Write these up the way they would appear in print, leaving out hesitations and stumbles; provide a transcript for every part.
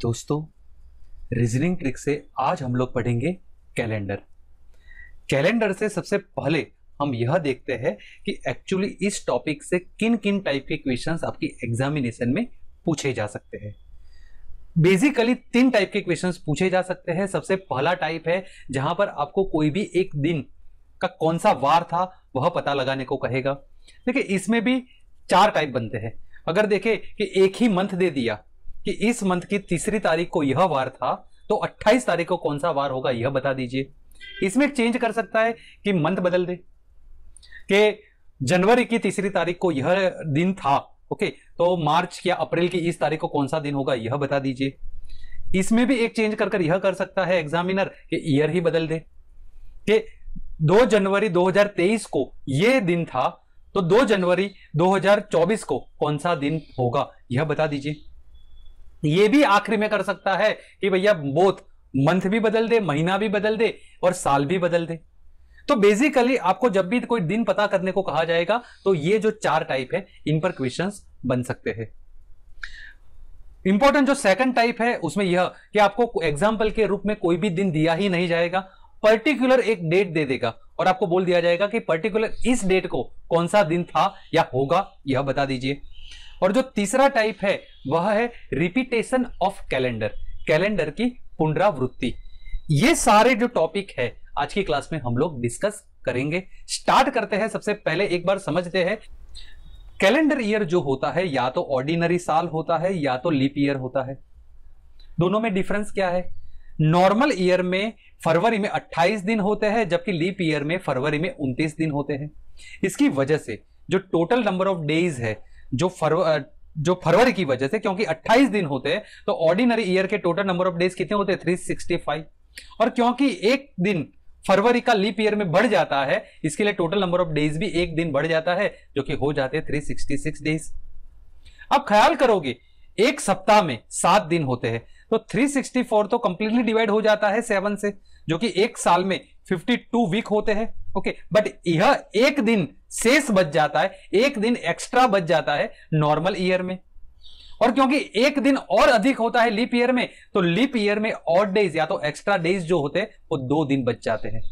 दोस्तों, reasoning trick से आज हम लोग पढ़ेंगे कैलेंडर। कैलेंडर से सबसे पहले हम यह देखते हैं कि एक्चुअली इस टॉपिक से किन किन टाइप के क्वेश्चंस आपकी एग्जामिनेशन में पूछे जा सकते हैं। बेसिकली 3 टाइप के क्वेश्चंस पूछे जा सकते हैं। सबसे पहला टाइप है जहां पर आपको कोई भी एक दिन का कौन सा वार था वह पता लगाने को कहेगा। देखिए, इसमें भी 4 टाइप बनते हैं। अगर देखें कि एक ही मंथ दे दिया कि इस मंथ की 3 तारीख को यह वार था, तो 28 तारीख को कौन सा वार होगा यह बता दीजिए। इसमें चेंज कर सकता है कि मंथ बदल दे कि जनवरी की 3 तारीख को यह दिन था, ओके, तो मार्च या अप्रैल की इस तारीख को कौन सा दिन होगा यह बता दीजिए। इसमें भी एक चेंज कर यह कर सकता है एग्जामिनर कि ईयर ही बदल दे कि 2 जनवरी 2023 को यह दिन था, तो 2 जनवरी 2024 को कौन सा दिन होगा यह बता दीजिए। ये भी आखिरी में कर सकता है कि भैया बोथ मंथ भी बदल दे, महीना भी बदल दे और साल भी बदल दे। तो बेसिकली आपको जब भी कोई दिन पता करने को कहा जाएगा तो ये जो 4 टाइप है इन पर क्वेश्चंस बन सकते हैं। इंपॉर्टेंट जो सेकंड टाइप है उसमें यह कि आपको एग्जाम्पल के रूप में कोई भी दिन दिया ही नहीं जाएगा, पर्टिकुलर एक डेट दे देगा और आपको बोल दिया जाएगा कि पर्टिकुलर इस डेट को कौन सा दिन था या होगा यह बता दीजिए। और जो तीसरा टाइप है वह है रिपीटेशन ऑफ कैलेंडर, कैलेंडर की पुनरावृत्ति। ये सारे जो टॉपिक है आज की क्लास में हम लोग डिस्कस करेंगे। स्टार्ट करते हैं। सबसे पहले एक बार समझते हैं कैलेंडर ईयर जो होता है या तो ऑर्डिनरी साल होता है या तो लीप ईयर होता है। दोनों में डिफरेंस क्या है? नॉर्मल ईयर में फरवरी में 28 दिन होते हैं, जबकि लीप ईयर में फरवरी में 29 दिन होते हैं। इसकी वजह से जो टोटल नंबर ऑफ डेज है जो फरवरी की वजह से, क्योंकि 28 दिन होते हैं तो ऑर्डिनरी ईयर के टोटल नंबर ऑफ डेज कितने होते हैं? 365। और क्योंकि एक दिन फरवरी का लीप ईयर में बढ़ जाता है, इसके लिए टोटल नंबर ऑफ डेज भी एक दिन बढ़ जाता है, जो कि हो जाते हैं 366 डेज। अब ख्याल करोगे एक सप्ताह में 7 दिन होते हैं, तो 364 तो कंप्लीटली डिवाइड हो जाता है 7 से, जो कि एक साल में 52 वीक होते हैं, ओके। बट यह एक दिन शेष बच जाता है, एक दिन एक्स्ट्रा बच जाता है नॉर्मल ईयर में। और क्योंकि एक दिन और अधिक होता है लीप ईयर में, तो लीप ईयर में ऑड डेज या तो एक्स्ट्रा डेज जो होते हैं वो 2 दिन बच जाते हैं।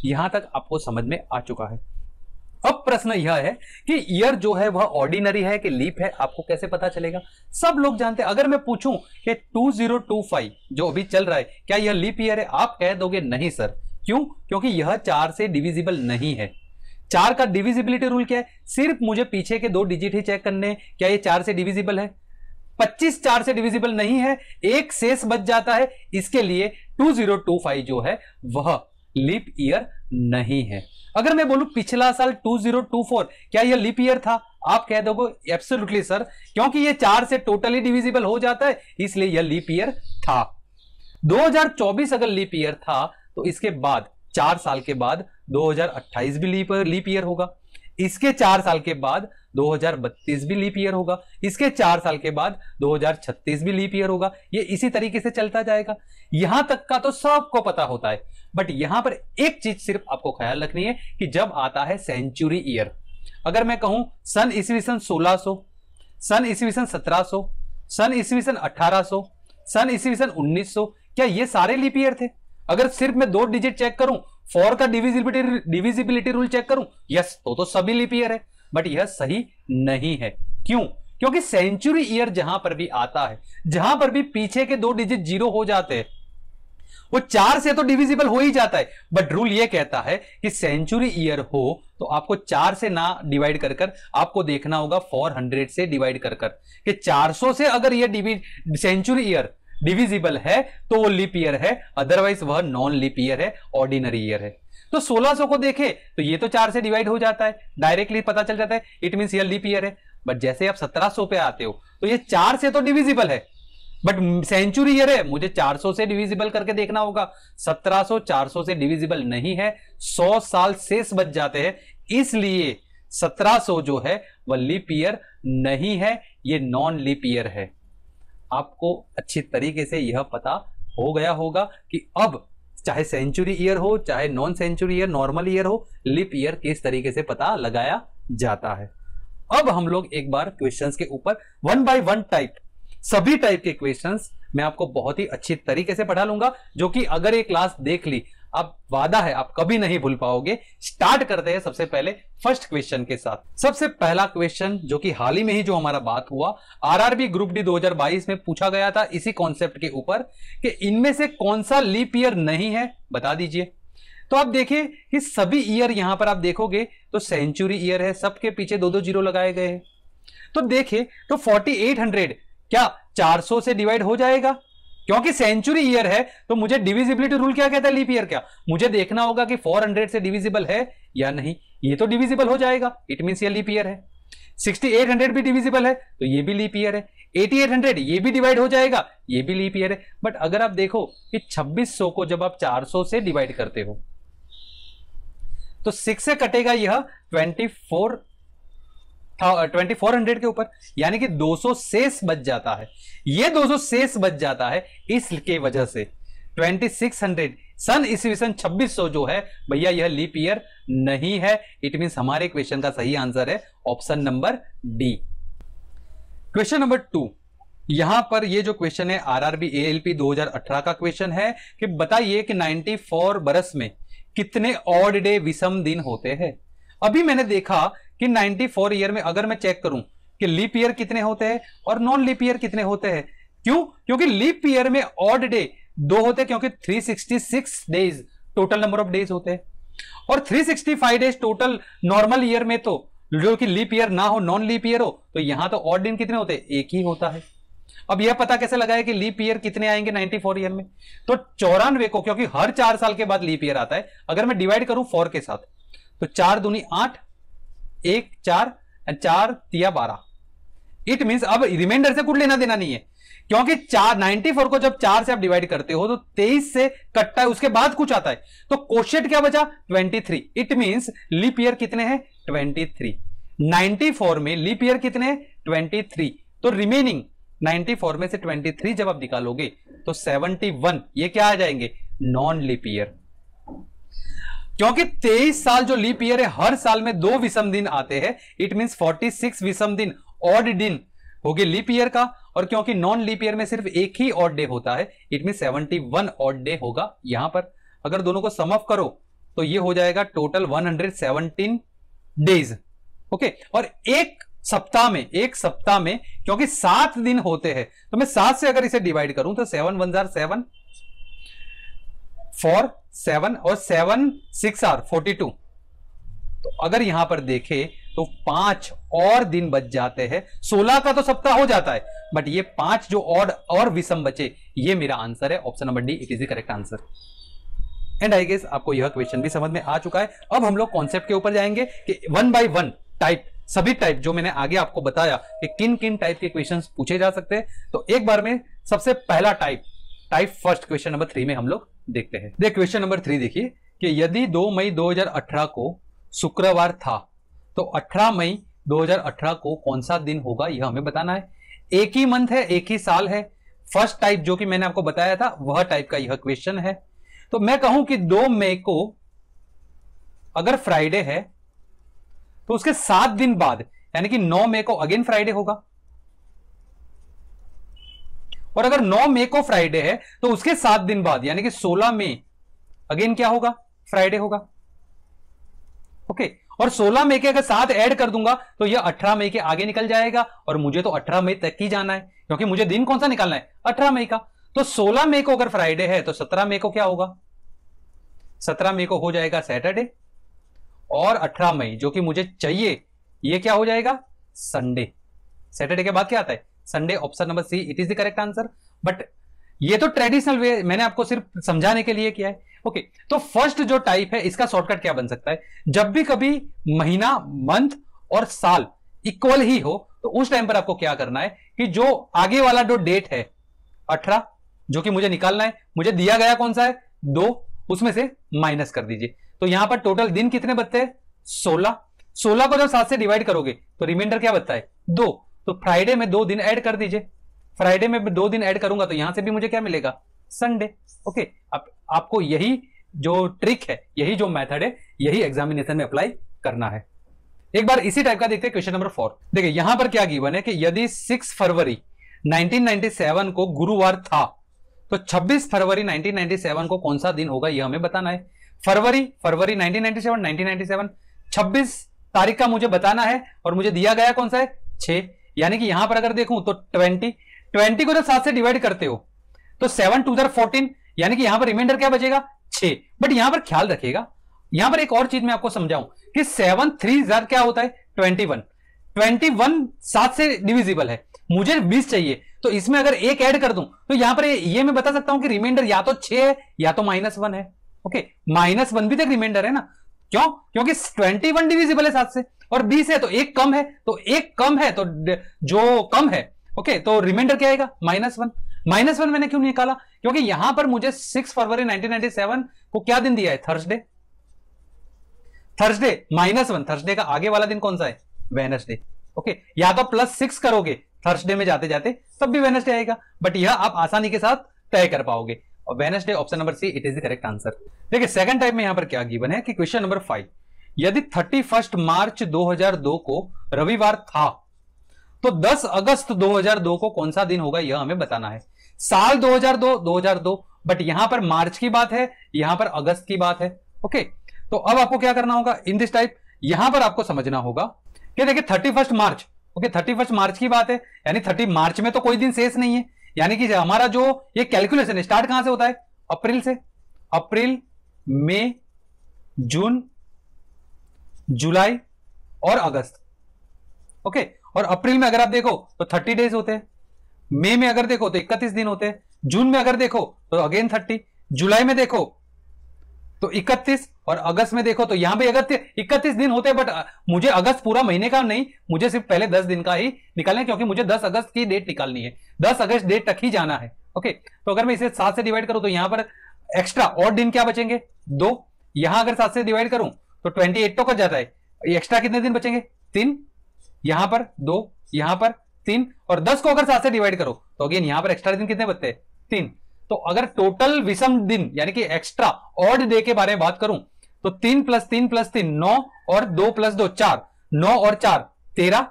यहां तक आपको समझ में आ चुका है। अब प्रश्न यह है कि ईयर जो है वह ऑर्डिनरी है कि लीप है, आपको कैसे पता चलेगा? सब लोग जानते हैं। अगर मैं पूछूं कि 2025 जो अभी चल रहा है क्या यह लीप ईयर है, आप कह दोगे नहीं सर। क्यों? क्योंकि यह 4 से डिविजिबल नहीं है। 4 का डिविजिबिलिटी रूल क्या है? सिर्फ मुझे पीछे के 2 डिजिट ही चेक करने हैं, क्या ये 4 से डिविजिबल है? 25 4 से डिविजिबल नहीं है, एक शेष बच जाता है, इसके लिए 2025 जो है वह लीप ईयर नहीं है। अगर मैं बोलूं पिछला साल 2024 क्या यह लीप ईयर था, आप कह दोगे एब्सोल्युटली सर, क्योंकि यह 4 से टोटली डिविजिबल हो जाता है, इसलिए यह लीप ईयर था। 2024 अगर लीप ईयर था तो इसके बाद 4 साल के बाद 2028 भी लीप ईयर होगा, इसके 4 साल के बाद 2032 भी लीप ईयर होगा, इसके 4 साल के बाद 2036 भी लीप ईयर होगा। ये इसी तरीके से चलता जाएगा। यहां तक का तो सबको पता होता है, बट यहां पर एक चीज सिर्फ आपको ख्याल रखनी है कि जब आता है सेंचुरी ईयर, अगर मैं कहूं सन ईस्वीसन 1600, सन ईस्वीसन 1700, सन ईस्वीसन 1800, सन ईस्वीसन 1900, क्या ये सारे लीप ईयर थे? अगर सिर्फ मैं 2 डिजिट चेक करूं, 4 का डिविजिबिलिटी रूल चेक करूं, यस तो सभी लीप ईयर है। बट यह सही नहीं है। क्यों? क्योंकि सेंचुरी ईयर जहां पर भी आता है, जहां पर भी पीछे के 2 डिजिट 0 हो जाते हैं, वो 4 से तो डिविजिबल हो ही जाता है, बट रूल यह कहता है कि सेंचुरी ईयर हो तो आपको 4 से ना डिवाइड कर आपको देखना होगा 400 से डिवाइड कर कि 400 से अगर यह सेंचुरी ईयर डिविजिबल है तो वो लीप ईयर है, अदरवाइज वह नॉन लीप ईयर है, ऑर्डिनरी ईयर है। तो 1600 को देखें तो ये तो 4 से डिवाइड हो जाता है, डायरेक्टली पता चल जाता है, इट मींस यह लीप ईयर है। बट जैसे आप 1700 पे आते हो तो ये 4 से तो डिविजिबल है, बट सेंचुरी ईयर है, मुझे 400 से डिविजिबल करके देखना होगा। 1700 400 से डिविजिबल नहीं है, 100 साल शेष बच जाते हैं, इसलिए 1700 जो है वह लीप ईयर नहीं है, ये नॉन लीप ईयर है। आपको अच्छी तरीके से यह पता हो गया होगा कि अब चाहे सेंचुरी ईयर हो चाहे non century year, normal year हो, लीप ईयर किस तरीके से पता लगाया जाता है। अब हम लोग एक बार क्वेश्चंस के ऊपर 1 बाय 1 टाइप सभी टाइप के क्वेश्चंस मैं आपको बहुत ही अच्छी तरीके से पढ़ा लूंगा, जो कि अगर ये क्लास देख ली, आप वादा है आप कभी नहीं भूल पाओगे। स्टार्ट करते हैं सबसे पहले फर्स्ट क्वेश्चन के साथ। सबसे पहला क्वेश्चन जो कि हाल ही में ही जो हमारा बात हुआ, आरआरबी ग्रुप डी 2022 में पूछा गया था इसी कॉन्सेप्ट के ऊपर कि इनमें से कौन सा लीप ईयर नहीं है, बता दीजिए। तो आप देखिए कि सभी ईयर यहां पर आप देखोगे तो सेंचुरी ईयर है, सबके पीछे 2-2 जीरो लगाए गए हैं। तो देखिए तो 4800 क्या 400 से डिवाइड हो जाएगा? क्योंकि सेंचुरी ईयर है तो मुझे डिविजिबिलिटी रूल क्या कहता है, लीप ईयर क्या, मुझे देखना होगा कि 400 से डिविजिबल है या नहीं। ये तो डिविजिबल हो जाएगा, इट मींस ये लीप ईयर है। 6800 भी डिविजिबल है तो ये भी लीप ईयर है। 8800 ये भी डिवाइड हो जाएगा, ये भी लीप ईयर है। बट अगर आप देखो कि 2600 को जब आप 400 से डिवाइड करते हो तो 6 से कटेगा यह 2400 के ऊपर, यानी कि 200 शेष बच जाता है। यह 200 शेष बच जाता है इसके वजह से 2600 सन ईस्वीसन 2600 जो है भैया यह लीप ईयर नहीं है। इट मींस हमारे क्वेश्चन का सही आंसर है option number D. Question number 2, यहां पर ये जो क्वेश्चन है आरआरबी एएलपी 2018 का क्वेश्चन है कि बताइए कि 94 बरस में कितने ऑड डे विषम दिन होते हैं। अभी मैंने देखा कि 94 ईयर में अगर मैं चेक करूं कि लीप ईयर कितने होते हैं और नॉन लीप ईयर कितने होते हैं, क्यों? क्योंकि लीप ईयर में ऑड डे 2 होते हैं, क्योंकि 366 days total number of days होते हैं और 365 डेज टोटल नॉर्मल ईयर में, तो जो कि लीप ईयर ना हो, नॉन लीप ईयर हो, तो यहां तो ऑड दिन कितने होते हैं, एक ही होता है। अब यह पता कैसे लगाए कि लीप ईयर कितने आएंगे 94 ईयर में? तो 94 को, क्योंकि हर 4 साल के बाद लीप ईयर आता है, अगर मैं डिवाइड करूं 4 के साथ तो 4 दूनी 8, 1 4 4 तिया 12। इट मींस अब रिमाइंडर से कुछ लेना देना नहीं है, क्योंकि 94 को जब 4 से आप डिवाइड करते हो तो 23 से कटता है, उसके बाद कुछ आता है, तो क्वोशिएंट क्या बचा 23। इट मींस लीप ईयर कितने हैं 23। 94 में लीप ईयर कितने हैं 23, तो रिमेनिंग 94 में से 23 जब आप निकालोगे तो 71 ये क्या आ जाएंगे, नॉन लीप ईयर। क्योंकि 23 साल जो लीप ईयर है हर साल में 2 विषम दिन आते हैं, इट मींस 46 विषम दिन ऑड दिन हो गए लीप ईयर का, और क्योंकि नॉन लीप ईयर में सिर्फ एक ही ऑड डे होता है, इट मींस 71 ऑड डे होगा यहां पर। अगर दोनों को सम अप करो तो ये हो जाएगा टोटल 117 डेज। ओके, और एक सप्ताह में क्योंकि 7 दिन होते हैं तो मैं 7 से अगर इसे डिवाइड करूं तो 7 1 जार 7, 4 7 और 7 6 आर 42। तो अगर यहां पर देखें तो 5 और दिन बच जाते हैं। 16 का तो सप्ताह हो जाता है, बट ये 5 जो ऑड और विषम बचे, ये मेरा आंसर है option number D, it is the correct answer. And I guess आपको यह क्वेश्चन भी समझ में आ चुका है। अब हम लोग कॉन्सेप्ट के ऊपर जाएंगे कि 1 बाय 1 टाइप, सभी टाइप जो मैंने आगे आपको बताया कि किन किन टाइप के क्वेश्चंस पूछे जा सकते हैं। तो एक बार में सबसे पहला टाइप फर्स्ट क्वेश्चन नंबर 3 में हम लोग देखते हैं। देख क्वेश्चन नंबर 3 देखिए कि यदि 2 मई 2018 को शुक्रवार था तो 18 मई 2018 को कौन सा दिन होगा, यह हमें बताना है। एक ही मंथ है, एक ही साल है। फर्स्ट टाइप जो कि मैंने आपको बताया था वह टाइप का यह क्वेश्चन है। तो मैं कहूं कि 2 मई को अगर फ्राइडे है तो उसके 7 दिन बाद यानी कि 9 मई को अगेन फ्राइडे होगा, और अगर 9 मई को फ्राइडे है तो उसके 7 दिन बाद यानी कि 16 मई अगेन क्या होगा, फ्राइडे होगा। ओके, और 16 मई के अगर 7 ऐड कर दूंगा तो यह 18 मई के आगे निकल जाएगा, और मुझे तो 18 मई तक ही जाना है क्योंकि मुझे दिन कौन सा निकालना है, 18 मई का। तो 16 मई को अगर फ्राइडे है तो 17 मई को क्या होगा, 17 मई को हो जाएगा सैटरडे, और 18 मई जो कि मुझे चाहिए ये क्या हो जाएगा, संडे। सैटरडे के बाद क्या आता है, Sunday. Option number C, it is the correct answer. But ये तो ट्रेडिशनल वे मैंने आपको सिर्फ समझाने के लिए किया है। ओके, तो फर्स्ट जो टाइप है इसका शॉर्टकट क्या बन सकता है, जब भी कभी महीना, मंथ और साल इक्वल ही हो तो उस टाइम पर आपको क्या करना है कि जो आगे वाला जो डेट है 18 जो कि मुझे निकालना है, मुझे दिया गया कौन सा है 2, उसमें से माइनस कर दीजिए। तो यहां पर टोटल दिन कितने बचते हैं 16। 16 को जब 7 से डिवाइड करोगे तो रिमाइंडर क्या बचता है 2। तो फ्राइडे में 2 दिन ऐड कर दीजिए। फ्राइडे में 2 दिन ऐड करूंगा तो यहां से भी मुझे क्या मिलेगा, संडे। ओके, आपको यही जो ट्रिक है, यही जो मेथड है, यही एग्जामिनेशन में अप्लाई करना है। एक बार इसी टाइप का देखते हैं क्वेश्चन नंबर 4। देखिए यहां पर क्या गिवन है कि यदि 6 फरवरी 1997 को गुरुवार था, तो 26 फरवरी 1997 को कौन सा दिन होगा यह हमें बताना है। फरवरी 1997 26 तारीख का मुझे बताना है और मुझे दिया गया कौन सा है 6, यानी कि यहां पर अगर देखूं तो 20 को जब 7 से डिवाइड करते हो तो 7 2 14, यानी कि यहां पर रिमाइंडर क्या बचेगा 6। बट यहां पर ख्याल रखिएगा, यहां पर एक और चीज मैं आपको समझाऊं कि 7 3 क्या होता है 21 7 से डिविजिबल है, मुझे 20 चाहिए, तो इसमें अगर एक ऐड कर दूं तो यहां पर ये मैं बता सकता हूं कि रिमाइंडर या तो 6 है या तो -1 है। ओके, -1 भी तो रिमाइंडर है ना, क्यों? क्योंकि 21 डिविजिबल है 7 से और 20 है तो एक कम है, तो एक कम है तो जो कम है, ओके, तो रिमाइंडर क्या आएगा -1 मैंने क्यों निकाला? क्योंकि यहां पर मुझे 6 फरवरी 1997 को क्या दिन दिया है, थर्सडे -1, थर्सडे का आगे वाला दिन कौन सा है, वेडनेसडे। ओके, या तो +6 करोगे थर्सडे में जाते जाते तब भी वेडनेसडे आएगा, बट यह आप आसानी के साथ तय कर पाओगे और Wednesday option number C it is the correct answer. देखिए सेकंड टाइप में यहां पर क्या गिवन है कि क्वेश्चन नंबर 5, यदि 31 मार्च 2002 को रविवार था तो 10 अगस्त 2002 को कौन सा दिन होगा यह हमें बताना है। साल 2002, बट यहां पर मार्च की बात है, यहां पर अगस्त की बात है। ओके, तो अब आपको क्या करना होगा इन दिस टाइप, यहां पर आपको समझना होगा कि देखिए 31 मार्च, ओके 31 मार्च की बात है, यानी 30 मार्च में तो कोई दिन शेष नहीं है, यानी कि हमारा जो ये कैलकुलेशन स्टार्ट कहां से होता है, अप्रैल से, अप्रैल मई जून जुलाई और अगस्त। ओके, और अप्रैल में अगर आप देखो तो 30 डेज होते हैं, मई में अगर देखो तो 31 दिन होते हैं, जून में अगर देखो तो अगेन 30, जुलाई में देखो तो 31 और अगस्त में देखो तो यहां पे अगस्त 31 दिन होते हैं, बट मुझे अगस्त पूरा महीने का नहीं, मुझे सिर्फ पहले 10 दिन का ही निकालना है, क्योंकि मुझे 10 अगस्त की डेट निकालनी है, 10 अगस्त डेट तक ही जाना है। ओके, तो अगर मैं इसे 7 से डिवाइड करूं तो यहां पर एक्स्ट्रा और दिन क्या बचेंगे 2, यहां अगर 7 से डिवाइड करूं तो 28 तो कट जाता है, एक्स्ट्रा कितने दिन बचेंगे 3, यहां पर 2, यहां पर 3, और 10 को अगर 7 से डिवाइड करो तो अगेन यहां पर एक्स्ट्रा दिन कितने बचते हैं 3। तो अगर टोटल विषम दिन यानी कि एक्स्ट्रा ऑड डे के बारे में बात करूं तो 3 + 3 + 3 9 और 2 + 2 4, 9 और 4 13,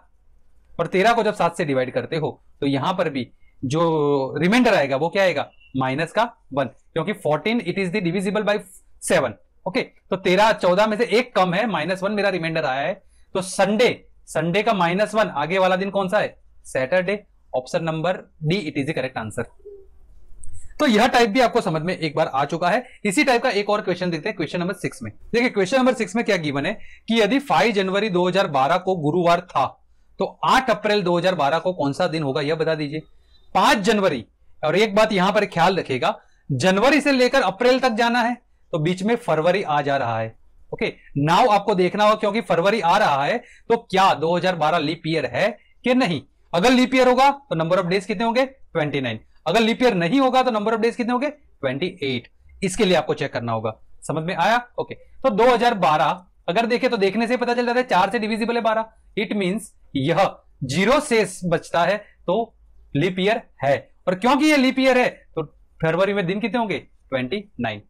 और 13 को जब 7 से डिवाइड करते हो तो यहां पर भी जो रिमाइंडर आएगा वो क्या आएगा -1, क्योंकि 14 it is the divisible by 7। Okay, तो 13 14 में से एक कम है, -1 मेरा रिमाइंडर आया है, तो संडे का -1 आगे वाला दिन कौन सा है Saturday, option number D it is the correct answer. तो यह टाइप भी आपको समझ में एक बार आ चुका है। इसी टाइप का एक और क्वेश्चन देखते हैं क्वेश्चन नंबर 6 में। देखिए क्वेश्चन नंबर 6 में क्या गिवन है कि यदि 5 जनवरी 2012 को गुरुवार था तो 8 अप्रैल 2012 को कौन सा दिन होगा यह बता दीजिए। 5 जनवरी, और एक बात यहां पर ख्याल रखिएगा, जनवरी से लेकर अप्रैल तक जाना है तो बीच में फरवरी आ जा रहा है। ओके, नाउ आपको देखना होगा क्योंकि फरवरी आ रहा है तो क्या 2012 लीप ईयर है कि नहीं। अगर लीप ईयर होगा तो नंबर ऑफ डेज कितने होंगे 29, अगर लीप ईयर नहीं होगा तो नंबर ऑफ डेज कितने होंगे 28। इसके लिए आपको चेक करना होगा, समझ में आया। ओके, तो 2012 अगर देखें तो देखने से पता चल जाता है 4 से डिविजिबल है 12, इट मींस यह 0 से बचता है तो लीप ईयर है, और क्योंकि यह लीप ईयर है तो फरवरी में दिन कितने होंगे 29।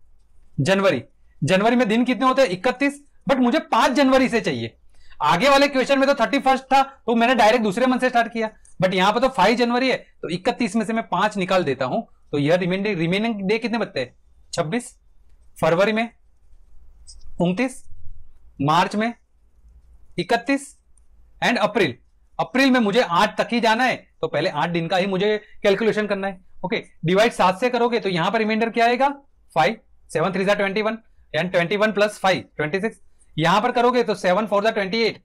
जनवरी में दिन कितने होते हैं 31, बट मुझे 5 जनवरी से चाहिए। आगे वाले क्वेश्चन में तो 31 था तो मैंने डायरेक्ट दूसरे मंथ से स्टार्ट किया, बट यहां पर तो 5 जनवरी है तो 31 में से मैं 5 निकाल देता हूं तो यह रिमेनिंग डे कितने बचते हैं 26, फरवरी में 29, मार्च में 31 एंड अप्रैल में मुझे 8 तक ही जाना है तो पहले 8 दिन का ही मुझे कैलकुलेशन करना है। ओके, डिवाइड 7 से करोगे तो यहां पर रिमाइंडर क्या आएगा 5, 7 3 21 एंड 21 + 5 26, यहां पर करोगे तो 7 4 28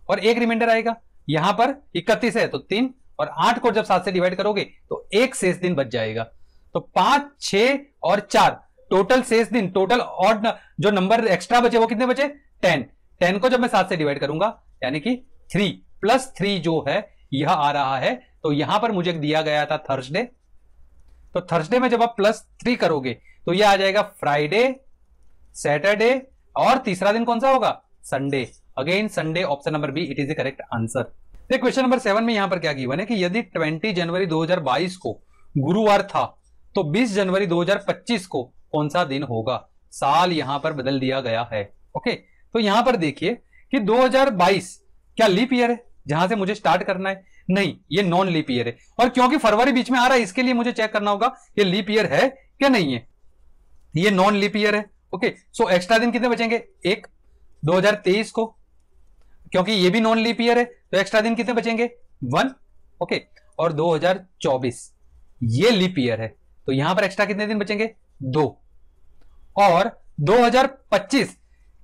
और एक रिमाइंडर आएगा, यहां पर 31 है तो 3, और 8 को जब 7 से डिवाइड करोगे तो एक शेष दिन बच जाएगा। तो 5 6 और 4 टोटल शेष दिन, टोटल ऑड जो नंबर एक्स्ट्रा बचे वो कितने बचे 10 को जब मैं 7 से डिवाइड करूंगा यानी कि 3 + 3 जो है यह आ रहा है, तो यहां पर मुझे दिया गया था थर्सडे, तो थर्सडे में जब आप +3 करोगे तो यह आ जाएगा फ्राइडे, सैटरडे, और तीसरा दिन कौन सा होगा Sunday. Again Sunday, option number B it is the correct answer. देखिए क्वेश्चन नंबर 7 में यहां पर क्या गिवन है कि यदि 20 जनवरी 2022 को गुरुवार था तो 20 जनवरी 2025 को कौन सा दिन होगा। साल यहां पर बदल दिया गया है। ओके, तो यहां पर देखिए कि 2022 क्या लीप ईयर है जहां से मुझे स्टार्ट करना है, नहीं, ये नॉन लीप ईयर है। और क्योंकि फरवरी बीच में आ रहा है इसके लिए मुझे चेक करना होगा ये लीप ईयर है क्या नहीं है। ये नॉन लीप ईयर है। ओके, सो एक्स्ट्रा दिन कितने बचेंगे? एक 2023 को, क्योंकि ये भी नॉन लीप ईयर है तो एक्स्ट्रा दिन कितने बचेंगे? 1। ओके, और 2024 ये लीप ईयर है तो यहां पर एक्स्ट्रा कितने दिन बचेंगे? 2। और 2025,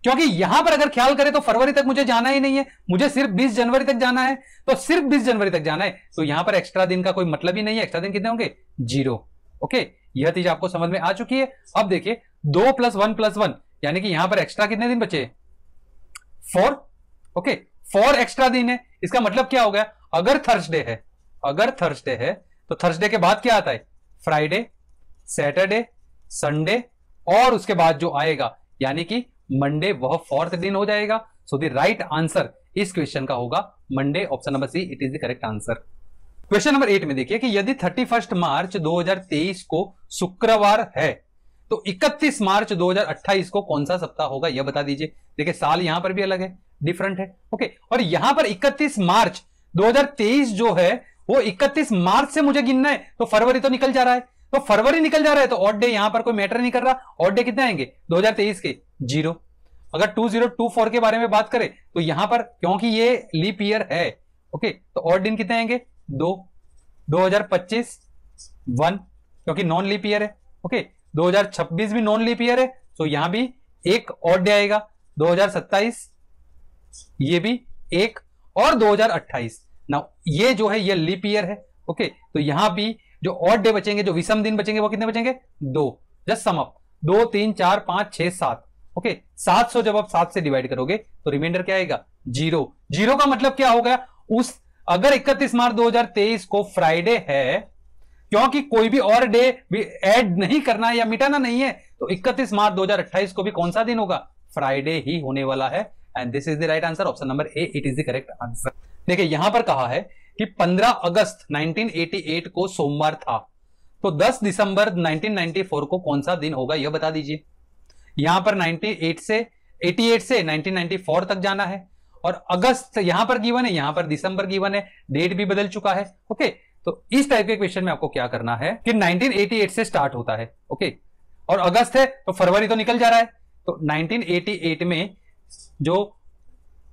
क्योंकि यहां पर अगर ख्याल करें तो फरवरी तक मुझे जाना ही नहीं है, मुझे सिर्फ 20 जनवरी तक जाना है, तो सिर्फ 20 जनवरी तक जाना है, तो यहां पर एक्स्ट्रा दिन का कोई मतलब ही नहीं है। एक्स्ट्रा दिन कितने होंगे? 0। ओके, यह चीज आपको समझ में आ चुकी है। अब देखिए 2 + 1 + 1 यानी कि यहां पर एक्स्ट्रा कितने दिन बचे? 4। ओके, 4 एक्स्ट्रा दिन है। इसका मतलब क्या हो गया? अगर थर्सडे है तो थर्सडे के बाद क्या आता है? फ्राइडे, सैटरडे, संडे और उसके बाद जो आएगा यानी कि मंडे, वह 4th दिन हो जाएगा। सो द राइट आंसर इस क्वेश्चन का होगा Monday. Option number C, it is the correct answer. Question number 8 में देखिए कि यदि 31 मार्च 2023 को शुक्रवार है तो 31 मार्च 2028 को कौन सा सप्ताह होगा, यह बता दीजिए। देखिए साल यहां पर भी अलग है, डिफरेंट है। ओके, और यहां पर 31 मार्च 2023 जो है वो 31 मार्च से मुझे गिनना है, तो फरवरी तो निकल जा रहा है, तो फरवरी निकल जा रहा है तो ऑड डे यहां पर कोई मैटर नहीं कर रहा। ऑड डे कितने आएंगे 2023 के? 0। अगर 2024 के बारे में बात करें तो यहां पर क्योंकि ये लीप ईयर है, ओके, तो ऑड दिन कितने आएंगे? 2। 2025 1 क्योंकि नॉन लीप ईयर है। ओके, 2026 भी नॉन लीप ईयर है तो यहां भी एक ऑड डे आएगा। 2027 ये भी एक, और 2028 ना ये जो है ये लीप ईयर है। ओके, तो यहां भी जो ऑड डे बचेंगे, जो विषम दिन बचेंगे वो कितने बचेंगे? 2। Just sum up, 2 3 4 5 6 7। ओके, 700 जब आप 7 से डिवाइड करोगे तो रिमाइंडर क्या आएगा? 0। 0 का मतलब क्या हो गया? उस अगर 31 मार्च 2023 को फ्राइडे है, क्योंकि कोई भी और डे ऐड नहीं करना है या मिटाना नहीं है, तो 31 मार्च 2028 को भी कौन सा दिन होगा? फ्राइडे ही होने वाला है। And this is the right answer. Option number A, it is the correct answer. देखिए यहां पर कहा है कि 15 अगस्त 1988 को सोमवार था, तो 10 दिसंबर 1994 को कौन सा दिन होगा, यह बता दीजिए। यहां पर 88 से 1994 तक जाना है, और अगस्त यहां पर गिवन है, यहां पर दिसंबर गिवन है, डेट भी बदल चुका है। ओके, तो इस टाइप के क्वेश्चन में आपको क्या करना है कि 1988 से स्टार्ट होता है, ओके, और अगस्त है तो फरवरी तो निकल जा रहा है, तो 1988 में जो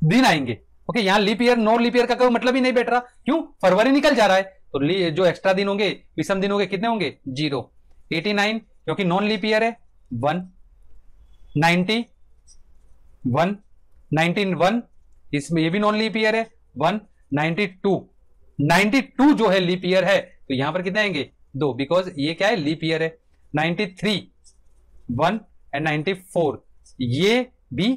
दिन आएंगे, ओके, यहां leap year no leap year का कोई मतलब ही नहीं बैठ रहा, क्यों? फरवरी निकल जा रहा है, तो जो एक्स्ट्रा दिन होंगे, विषम दिन होंगे, कितने होंगे? 0। 89 क्योंकि नॉन लीप ईयर है, 1। 90 1, 19 इसमें ये भी नॉन लीप ईयर है, 1। 92 जो है लीप ईयर है, तो यहां पर कितने आएंगे? 2, बिकॉज ये क्या है? लीप ईयर है। 93 1 एंड 94 ये भी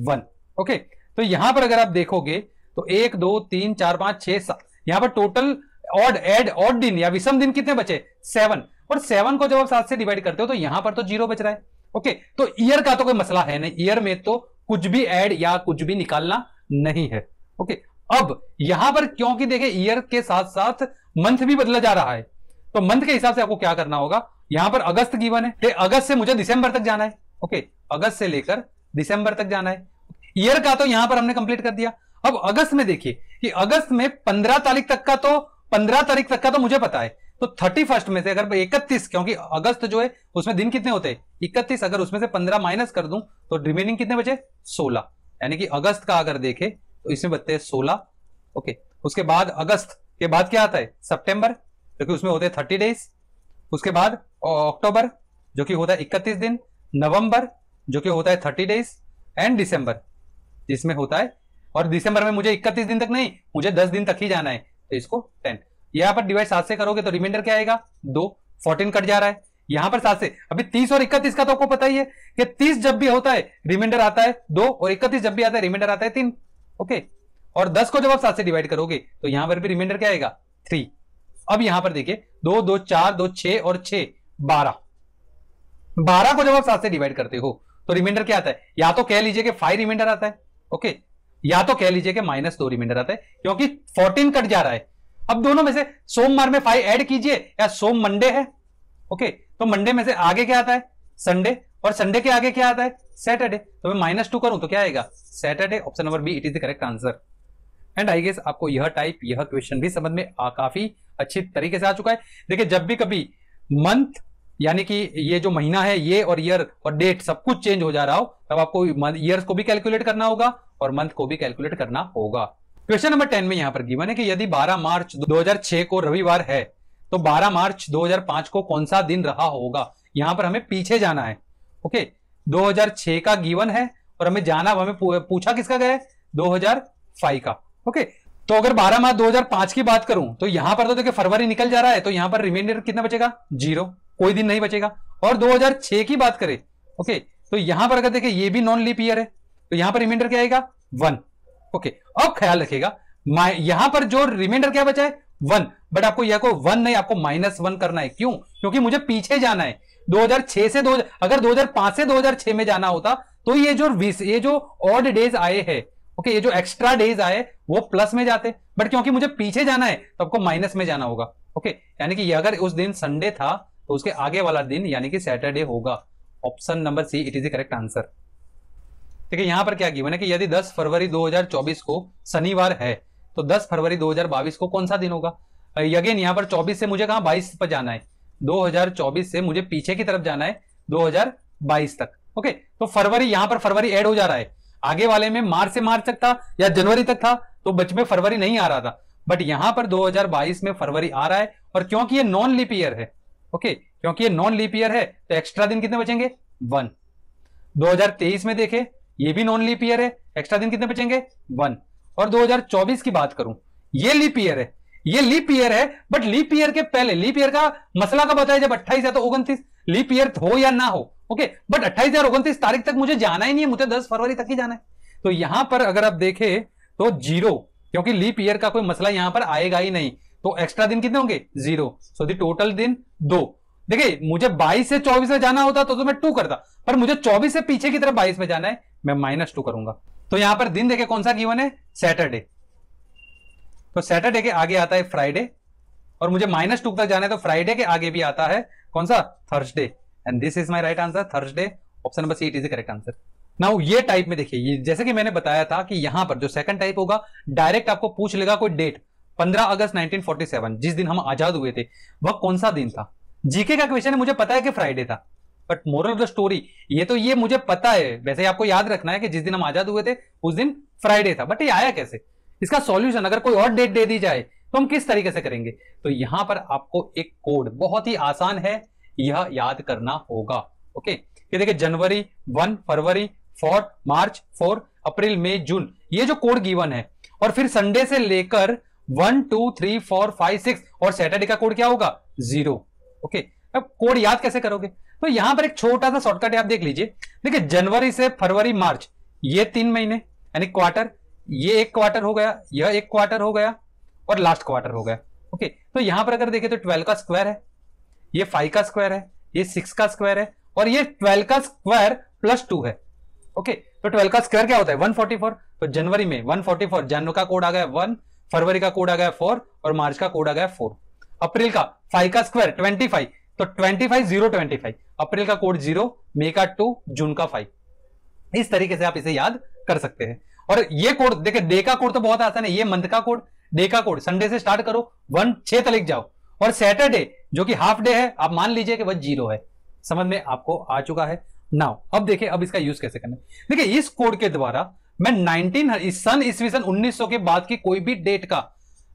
1। ओके, तो यहां पर अगर आप देखोगे तो 1 2 3 4 5 6 7, यहां पर टोटल ऑड दिन या विषम दिन कितने बचे? 7। और 7 को जब आप 7 से डिवाइड करते हो तो यहां पर तो 0 बच रहा है। ओके, तो ईयर का तो कोई मसला है नहीं, ईयर में तो कुछ भी ऐड या कुछ भी निकालना नहीं है। ओके, अब यहां पर क्योंकि देखिए ईयर के साथ साथ मंथ भी बदला जा रहा है, तो मंथ के हिसाब से आपको क्या करना होगा? यहां पर अगस्त गिवन है, अगस्त से मुझे दिसंबर तक जाना है। ओके, अगस्त से लेकर दिसंबर तक जाना है। ईयर का तो यहां पर हमने कंप्लीट कर दिया। अब अगस्त में देखिए कि अगस्त में 15 तारीख तक का तो मुझे पता है, तो 31 में से अगर 31, क्योंकि अगस्त जो है उसमें दिन कितने होते हैं? 31, अगर उसमें से 15 माइनस कर दूं तो रिमेनिंग कितने बचे? 16। यानी कि अगस्त का अगर देखें तो इसमें बचते हैं 16। ओके, उसके बाद अगस्त के बाद क्या आता है? सितंबर, क्योंकि उसमें होते हैं 30 डेज। उसके बाद अक्टूबर जो कि होता है 31 दिन, नवंबर जो कि होता है 30 डेज, एंड दिसंबर जिसमें होता है, और दिसंबर में मुझे 31 दिन तक नहीं, मुझे 10 दिन तक ही जाना है, तो इसको 10। यहां पर डिवाइड 7 से करोगे तो रिमाइंडर क्या आएगा? 2। 14 कट जा रहा है यहां पर 7 से। अभी 30 और 31 का तो आपको पता ही है कि 30 जब भी होता है रिमाइंडर आता है 2, और 31 जब भी आता है रिमाइंडर आता है 3। ओके, और 10 को जब आप 7 से डिवाइड करोगे तो यहां पर भी रिमाइंडर क्या आएगा? 3। अब यहां पर देखिए 2 2 4 2 6 और 6 12। 12 को जब आप 7 से डिवाइड करते हो तो रिमाइंडर क्या आता है? या तो कह लीजिए कि 5 रिमाइंडर आता है, ओके, या तो कह लीजिए कि -2 रिमाइंडर आता है, क्योंकि 14 कट जा रहा है। अब दोनों में से सोमवार में 5 ऐड कीजिए, या सोम मंडे है, ओके, तो मंडे में से आगे क्या आता है? संडे, और संडे के आगे क्या आता है? सैटरडे। तो मैं -2 करूं तो क्या आएगा? Saturday. Option number B, it is the correct answer. And I guess आपको यह टाइप, यह क्वेश्चन भी समझ में काफी अच्छी तरीके से आ चुका है। देखिए जब भी कभी मंथ यानी कि ये जो महीना है ये और ईयर और डेट सब कुछ चेंज हो जा रहा हो, तब आपको ईयर्स को भी कैलकुलेट करना होगा और मंथ को भी कैलकुलेट करना होगा। क्वेश्चन नंबर 10 में यहां पर गिवन है कि यदि 12 मार्च 2006 को रविवार है तो 12 मार्च 2005 को कौन सा दिन रहा होगा। यहां पर हमें पीछे जाना है। ओके 2006 का गिवन है और हमें जाना, हमें पूछा किसका गया है, 2005 का। ओके तो अगर 12 मार्च 2005 की बात करूं तो यहां पर तो देखिए फरवरी निकल जा रहा है, तो यहां पर रिमाइंडर कितना बचेगा, 0, कोई दिन नहीं बचेगा। और 2006 की बात करें ओके तो यहां पर अगर देखिए ये भी नॉन लीप ईयर है तो यहां पर रिमाइंडर क्या आएगा, 1। ओके अब ख्याल रखिएगा यहां पर जो रिमाइंडर क्या बचा है, 1, बट आपको यह को 1 नहीं, आपको -1 करना है। क्यों, क्योंकि मुझे पीछे जाना है 2006 से अगर 2005 से 2006 में जाना होता तो ये जो ऑड डेज आए हैं ओके, ये जो एक्स्ट्रा डेज आए वो प्लस में जाते, बट क्योंकि मुझे पीछे जाना है तो आपको माइनस में जाना होगा। ओके यानी कि अगर उस दिन संडे था तो उसके आगे वाला दिन यानी कि सैटरडे होगा। Option number C it is the correct answer. ठीक है यहां पर क्या गिवन है कि यदि 10 फरवरी 2024 को शनिवार है तो 10 फरवरी 2022 को कौन सा दिन होगा। अगेन यहां पर 24 से मुझे कहां 22 पर जाना है, 2024 से मुझे पीछे की तरफ जाना है 2022 तक। ओके तो फरवरी, यहां पर फरवरी ऐड हो जा रहा है, आगे वाले में मार्च से मार्च तक था या जनवरी तक था तो बच में फरवरी नहीं आ रहा था, बट यहां पर 2022 में फरवरी आ रहा है। और क्योंकि ये नॉन लीप ईयर है ओके, क्योंकि ये नॉन लीप ईयर है तो एक्स्ट्रा दिन कितने बचेंगे, 1। 2023 में देखे ये भी नॉन लीप ईयर है, एक्स्ट्रा दिन कितने बचेंगे, 1। और 2024 की बात करूं ये लीप ईयर है, ये लीप ईयर है, बट लीप ईयर के पहले, लीप ईयर का मसला कब बताया, जब 28 या तो 29, लीप ईयर हो या ना हो ओके, बट 28 या 29 तारीख तक मुझे जाना ही नहीं है, मुझे 10 फरवरी तक ही जाना है। तो यहां पर अगर आप देखें तो 0, क्योंकि लीप ईयर का कोई मसला यहां पर आएगा ही नहीं, तो एक्स्ट्रा दिन कितने होंगे, 0। सो दी टोटल दिन 2। देखिए मुझे 22 से 24 में जाना होता तो मैं 2 करता, पर मुझे 24 से पीछे की तरफ 22 में जाना है, मैं -2 करूंगा। तो यहां पर दिन देखे कौन सा गिवन है, सैटरडे। तो सैटरडे के आगे आता है फ्राइडे, और मुझे -2 तक जाना है तो फ्राइडे के आगे भी आता है कौन सा, Thursday. And this is my right answer, Thursday. Option number C it is the correct answer. Now ये टाइप में देखिए, ये जैसे कि मैंने बताया था कि यहां पर जो सेकंड टाइप होगा डायरेक्ट आपको पूछ लेगा कोई डेट, 15 अगस्त 1947 जिस दिन हम आजाद हुए थे वह कौन सा दिन था। जीके का क्वेश्चन है, मुझे पता है कि फ्राइडे था, but moral of the story ये मुझे पता है, वैसे आपको याद रखना है कि जिस दिन हम आजाद हुए थे उस दिन फ्राइडे था, बट ये आया कैसे, इसका सॉल्यूशन अगर कोई और डेट दे दी जाए तो हम किस तरीके से करेंगे। तो यहां पर आपको एक कोड बहुत ही आसान है, यह याद करना होगा। ओके ये देखिए जनवरी 1, फरवरी 4, मार्च 4, अप्रैल, मई, जून, ये जो कोड गिवन है, और फिर संडे से लेकर 1, 2, 3, 4, 5, 6 और सैटरडे का कोड क्या होगा, 0। ओके अब कोड याद कैसे करोगे, तो यहां पर एक छोटा सा शॉर्टकट आप देख लीजिए। देखिए जनवरी से फरवरी मार्च ये 3 महीने यानी क्वार्टर, ये एक क्वार्टर हो गया, यह एक क्वार्टर हो गया और लास्ट क्वार्टर हो गया। ओके तो यहां पर अगर देखें तो 12 का स्क्वायर है, ये 5 का स्क्वायर है, ये 6 का स्क्वायर है, और ये 12 का स्क्वायर +2 है। ओके तो 12 का स्क्वायर क्या होता है, 144। तो जनवरी में 144, जनवरी का कोड आ गया 1, फरवरी का कोड आ गया 4 और मार्च का कोड आ गया 4। अप्रैल का 5 का स्क्वायर 25, तो 25 0 25, अप्रैल का कोड 0, मई का 2, जून का 5। इस तरीके से आप इसे याद कर सकते हैं। और ये कोड देखिए, डे का कोड तो बहुत आसान है, ये मंथ का कोड, डे का कोड संडे से स्टार्ट करो 1 6 तक लिख जाओ, और सैटरडे जो कि हाफ डे है आप मान लीजिए कि वह 0 है। समझ में आपको आ चुका है। नाउ अब देखिए अब इसका यूज कैसे करना है। देखिए इस कोड के द्वारा मैं 1900 के बाद की कोई भी डेट का,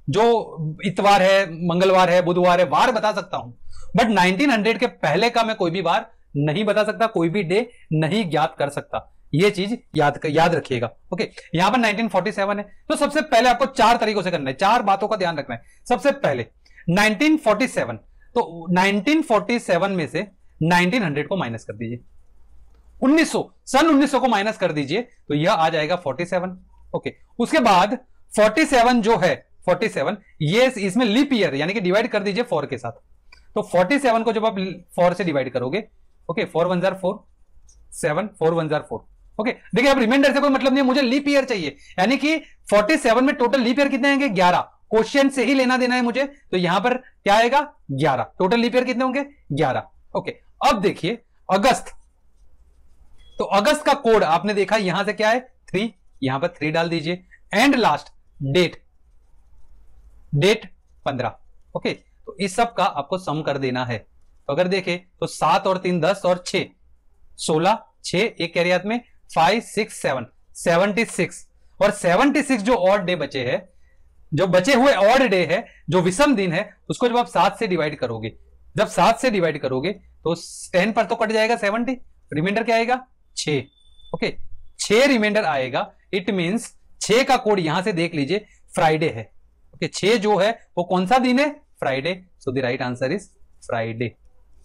जो इतवार है, मंगलवार है, बुधवार है, वार बता सकता हूं, बट 1900 के पहले का मैं कोई भी वार नहीं बता सकता, कोई भी डे नहीं ज्ञात कर सकता। ये चीज याद रखिएगा। ओके यहां पर 1947 है, तो सबसे पहले आपको 4 तरीकों से करना है, 4 बातों का ध्यान रखना है। सबसे पहले 1947, तो 1947 में से 1900 को माइनस कर दीजिए, 1900 को माइनस कर दीजिए तो यह आ जाएगा 47। ओके उसके बाद 47 जो है 47 ये इसमें लीप ईयर यानी कि डिवाइड कर दीजिए 4 के साथ। तो 47 को जब आप 4 से डिवाइड करोगे, ओके 4 1 4 7, 4 1 4। ओके देखिए अब रिमाइंडर से कोई मतलब नहीं है, मुझे लीप ईयर चाहिए, यानी कि 47 में टोटल लीप ईयर कितने आएंगे, 11। क्वेश्चन से ही लेना देना है मुझे, तो यहां पर क्या आएगा 11, टोटल लीप ईयर कितने होंगे 11। ओके अब देखिए अगस्त, तो अगस्त का कोड आपने देखा यहां से क्या है 3, यहां पर 3 डाल दीजिए, एंड लास्ट डेट 15। ओके, तो इस सब का आपको सम कर देना है। तो अगर देखें तो 7 और 3 10 और 6 16, 6 एक कैरी हाथ में, 5 6 7 76। और 76 जो ऑड डे बचे हैं, जो बचे हुए ऑड डे है, जो विषम दिन है, उसको जब आप 7 से डिवाइड करोगे, जब 7 से डिवाइड करोगे तो 10 पर तो कट जाएगा 70, रिमाइंडर क्या आएगा 6। ओके, 6 रिमाइंडर आएगा। इट मींस 6 का कोड यहां से देख लीजिए फ्राइडे है। ओके, 6 जो है वो कौन सा दिन है, Friday. So the right answer is Friday.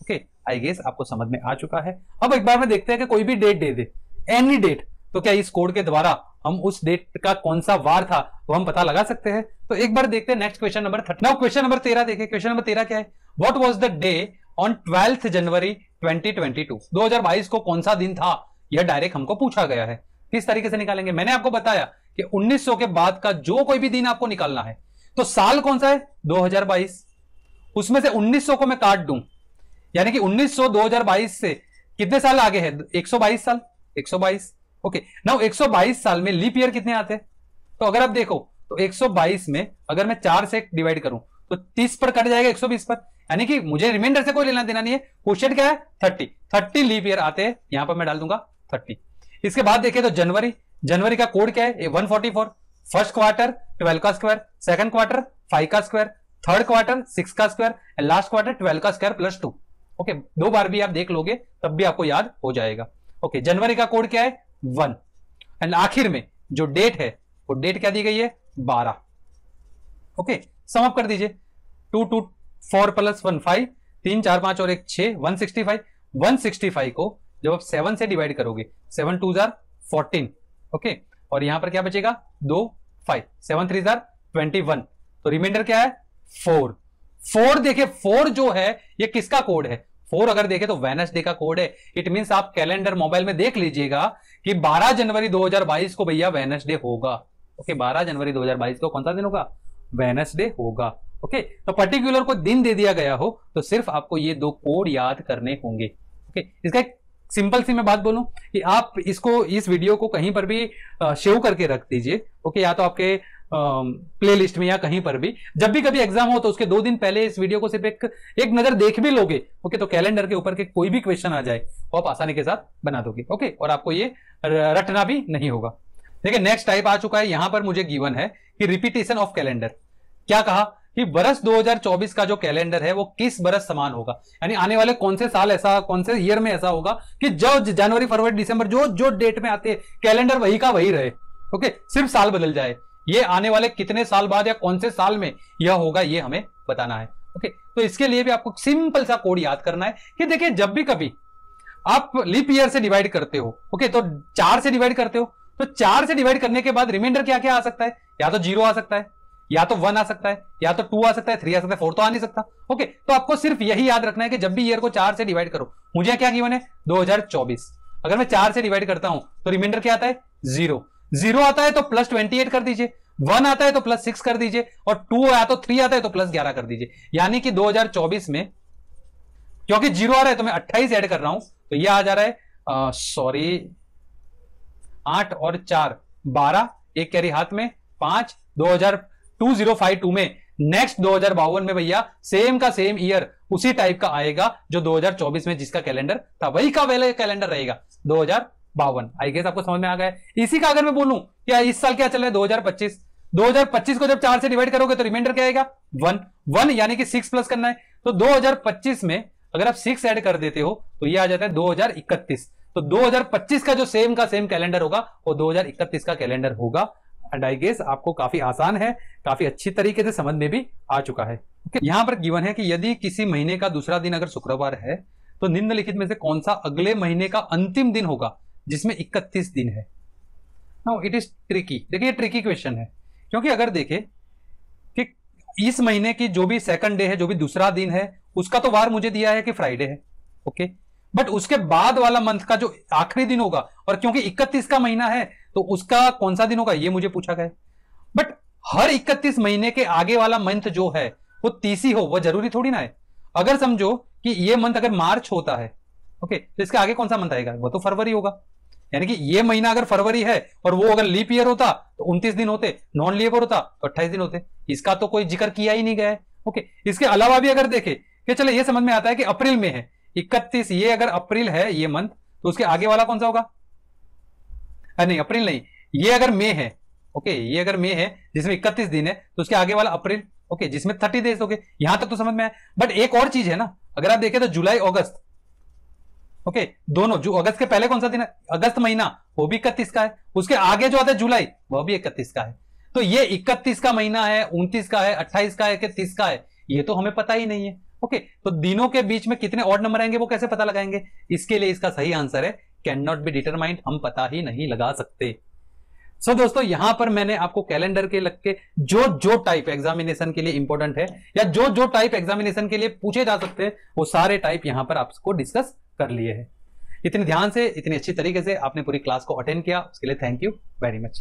Okay, I guess आपको समझ में आ चुका है। अब एक बार में देखते हैं कि कोई भी डेट दे दे, एनी डेट, तो क्या इस कोड के द्वारा हम उस डेट का कौन सा वार था वो हम पता लगा सकते हैं। तो एक बार देखते हैं next question number 30। Now question number 13 देखिए। क्वेश्चन नंबर 13 क्या है, what was the day on 12 जनवरी 2022। 2022 को कौन सा दिन था, यह डायरेक्ट हमको पूछा गया है। किस तरीके से निकालेंगे, मैंने आपको बताया कि 1900 के बाद का जो कोई भी दिन आपको निकालना है, तो साल कौन सा है 2022, उसमें से 1900 को मैं काट दूं, यानी कि 1900 2022 से कितने साल आगे है, 122 साल, 122। ओके, नाउ 122 साल में लीप ईयर कितने आते हैं, तो अगर आप देखो तो 122 में अगर मैं 4 से डिवाइड करूं तो 30 पर कट जाएगा 120 पर, यानी कि मुझे रिमाइंडर से कोई लेना देना नहीं है। क्वेश्चन क्या है 30 लीप ईयर आते हैं, यहां पर मैं डाल दूंगा 30। इसके बाद देखें तो जनवरी का कोड क्या है 144। फर्स्ट क्वार्टर 12 का स्क्वायर, सेकंड क्वार्टर 5 का स्क्वायर, थर्ड क्वार्टर 6 का स्क्वायर, एंड लास्ट क्वार्टर 12 का स्क्वायर प्लस 2। ओके, 2 बार भी आप देख लोगे तब भी आपको याद हो जाएगा। ओके, जनवरी का कोड क्या है 1, एंड आखिर में जो डेट है वो डेट क्या दी गई है 12। ओके, सम अप कर दीजिए, 2 2 4 प्लस 1 5, 3 4 5 और 1 6, 165। 165 को जब आप 7 से डिवाइड करोगे, 7 2 जार 14। ओके, और यहां पर क्या बचेगा 2 5, 7 3 जार 21, तो रिमाइंडर क्या है 4। देखिए 4 जो है ये किसका कोड है, 4 अगर देखें तो वेडनेसडे का कोड है। इट मींस आप कैलेंडर मोबाइल में देख लीजिएगा कि 12 जनवरी 2022 को भैया वेडनेसडे होगा। ओके, 12 जनवरी 2022 को कौन सा दिन होगा, वेडनेसडे होगा। ओके, तो पर्टिकुलर को दिन दे दिया गया हो तो सिर्फ आपको ये 2 कोड याद करने होंगे। ओके, इसका एक सिंपल सी मैं बात बोलूं कि आप इसको, इस वीडियो को कहीं पर भी सेव करके रख दीजिए। ओके, या तो आपके प्लेलिस्ट में या कहीं पर भी, जब भी कभी एग्जाम हो तो उसके 2 दिन पहले इस वीडियो को सिर्फ एक नजर देख भी लोगे। ओके, तो कैलेंडर के ऊपर के कोई भी क्वेश्चन आ जाए वो आप आसानी के साथ बना दोगे। ओके, और आपको ये रटना भी नहीं होगा। देखिए नेक्स्ट टाइप आ चुका है, यहां पर मुझे गिवन है कि रिपीटेशन ऑफ कैलेंडर। क्या कहा कि वर्ष 2024 का जो कैलेंडर है वो किस बरस समान होगा, यानी आने वाले कौन से साल ऐसा, कौन से ईयर में ऐसा होगा कि जो जनवरी फरवरी दिसंबर जो डेट में आते हैं कैलेंडर वही का वही रहे। ओके, सिर्फ साल बदल जाए। ये आने वाले कितने साल बाद या कौन से साल में यह होगा ये हमें बताना है। ओके, तो इसके लिए भी आपको सिंपल सा कोड याद करना है कि देखिए जब भी कभी आप लीप ईयर से डिवाइड करते हो, ओके, तो 4 से डिवाइड करते हो, तो 4 से डिवाइड करने के बाद रिमाइंडर क्या क्या आ सकता है, या तो 0 आ सकता है, या तो 1 आ सकता है, या तो 2 आ सकता है, 3 आ सकता है, 4 तो आ नहीं सकता। ओके, तो आपको सिर्फ यही याद रखना है कि जब भी ईयर को 4 से डिवाइड करो, मुझे क्या गिवन है 2024, अगर मैं 4 से डिवाइड करता हूं तो रिमाइंडर क्या आता है 0 आता है तो प्लस 28 कर दीजिए, 1 आता है तो प्लस 6 कर दीजिए, और 2 आया तो 3 आता है तो प्लस 11 कर दीजिए। यानी कि 2024 में क्योंकि 0 आ रहा है तो मैं 28 ऐड कर रहा हूं, तो ये आ जा रहा है 8 और 4 12, एक कैरी हाथ में 5, 2052 में नेक्स्ट 2052 में भैया सेम का सेम ईयर उसी टाइप का आएगा जो 2024 में जिसका कैलेंडर था वही का वैले कैलेंडर रहेगा 2052। आई गेस आपको समझ में आ गया है। इसी का अगर मैं बोलूं क्या इस साल क्या चल रहा है 2025 को जब 4 से डिवाइड करोगे तो रिमाइंडर क्या आएगा 1 यानी कि 6 प्लस करना है, तो 2025 में अगर आप 6 ऐड कर देते हो तो ये आ जाता है 2031। तो 2025 का जो सेम का सेम कैलेंडर होगा वो 2031 का कैलेंडर होगा। एंड आई गेस आपको काफी आसान है, काफी अच्छी तरीके से समझ में भी आ चुका है। यहां पर गिवन है कि यदि किसी महीने का दूसरा दिन अगर शुक्रवार है तो निम्नलिखित में से कौन सा अगले महीने का अंतिम दिन होगा जिसमें 31 दिन है। Now it is tricky. देखिए ट्रिकी क्वेश्चन है क्योंकि अगर देखें कि इस महीने की जो भी सेकंड डे है, जो भी दूसरा दिन है, उसका तो वार मुझे दिया है कि फ्राइडे है। ओके, बट उसके बाद वाला मंथ का जो आखिरी दिन होगा, और क्योंकि 31 का महीना है तो उसका कौन सा दिन होगा ये मुझे पूछा गया। बट हर 31 महीने के आगे वाला मंथ जो है वो 30 ही हो, वो जरूरी थोड़ी ना है। अगर समझो कि ये मंथ अगर मार्च होता है, ओके, तो इसके आगे कौन सा मंथ आएगा, वो तो फरवरी होगा। यानी कि ये महीना अगर फरवरी है और वो अगर लीप ईयर होता तो 29 दिन होते, नॉन लीप ईयर होता तो 28 दिन होते। इसका तो कोई जिक्र किया ही नहीं गया है। ओके, इसके अलावा भी अगर देखें कि चले ये समझ में आता है कि अप्रैल में है 31, ये अगर अप्रैल है ये मंथ, तो उसके आगे वाला कौन सा होगा? नहीं, अप्रैल नहीं, ये अगर मई है, ओके, ये अगर मई है जिसमें 31 दिन है तो उसके आगे वाला अप्रैल, ओके, जिसमें 30 डेज हो गए। यहां तक तो समझ में आया। बट एक और चीज है ना, अगर आप देखें तो जुलाई अगस्त, ओके, दोनों, जो अगस्त के पहले कौन सा दिन है? अगस्त महीना, वो भी 31 का है। उसके आगे जो आता है जुलाई, वो भी 31 का है। तो ये 31 का महीना है, 29 का है, 28 का है कि 30 का है, ये तो हमें पता ही नहीं है। ओके, तो दिनों के बीच में कितने ऑड नंबर आएंगे वो कैसे पता लगाएंगे? इसके लिए इसका सही आंसर है कैन नॉट बी डिटरमाइंड, हम पता ही नहीं लगा सकते। सो दोस्तों, यहां पर मैंने आपको कैलेंडर के लग के जो टाइप एग्जामिनेशन के लिए इंपॉर्टेंट है या जो टाइप एग्जामिनेशन के लिए पूछे जा सकते हैं वो सारे टाइप यहां पर आपको डिस्कस कर लिए हैं। इतने ध्यान से, इतनी अच्छी तरीके से आपने पूरी क्लास को अटेंड किया, उसके लिए थैंक यू वेरी मच।